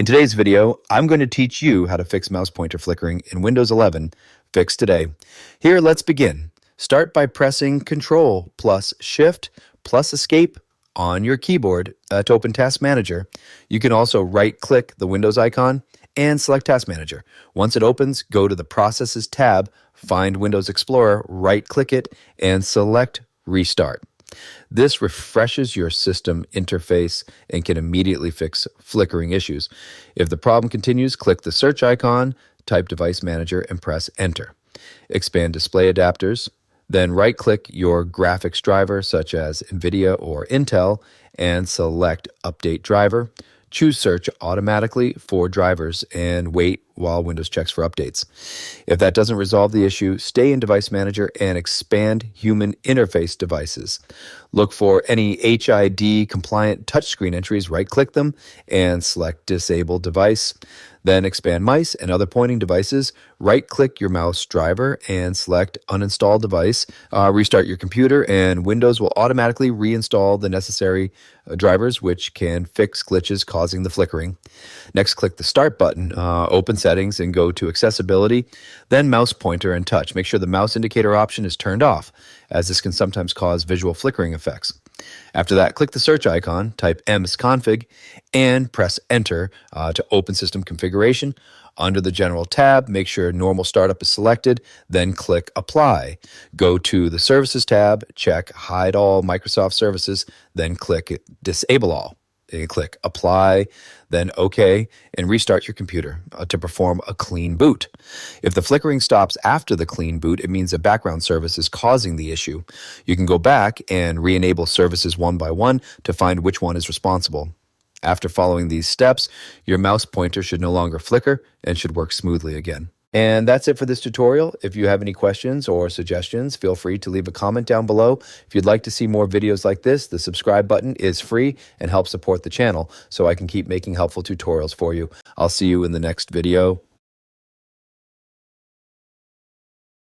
In today's video, I'm going to teach you how to fix mouse pointer flickering in Windows 11. Fix today. Here, let's begin. Start by pressing Ctrl plus Shift plus Escape on your keyboard to open Task Manager. You can also right-click the Windows icon and select Task Manager. Once it opens, go to the Processes tab, find Windows Explorer, right-click it, and select Restart. This refreshes your system interface and can immediately fix flickering issues. If the problem continues, click the search icon, type Device Manager, and press Enter. Expand Display Adapters, then right-click your graphics driver such as NVIDIA or Intel and select Update Driver. Choose Search automatically for drivers and wait while Windows checks for updates. If that doesn't resolve the issue, stay in Device Manager and expand Human Interface Devices. Look for any HID compliant touchscreen entries, right-click them, and select Disable Device. Then expand Mice and other pointing devices. Right-click your mouse driver and select Uninstall Device. Restart your computer and Windows will automatically reinstall the necessary drivers, which can fix glitches causing the flickering. Next, click the Start button, open Settings, and go to Accessibility, then Mouse Pointer and Touch. Make sure the mouse indicator option is turned off, as this can sometimes cause visual flickering effects. After that, click the search icon, type msconfig, and press Enter to open System Configuration. Under the General tab, make sure Normal Startup is selected, then click Apply. Go to the Services tab, check Hide All Microsoft Services, then click Disable All. And click Apply, then OK, and restart your computer to perform a clean boot. If the flickering stops after the clean boot, it means a background service is causing the issue. You can go back and re-enable services one by one to find which one is responsible. After following these steps, your mouse pointer should no longer flicker and should work smoothly again. And that's it for this tutorial. If you have any questions or suggestions, feel free to leave a comment down below. If you'd like to see more videos like this, the subscribe button is free and helps support the channel so I can keep making helpful tutorials for you. I'll see you in the next video.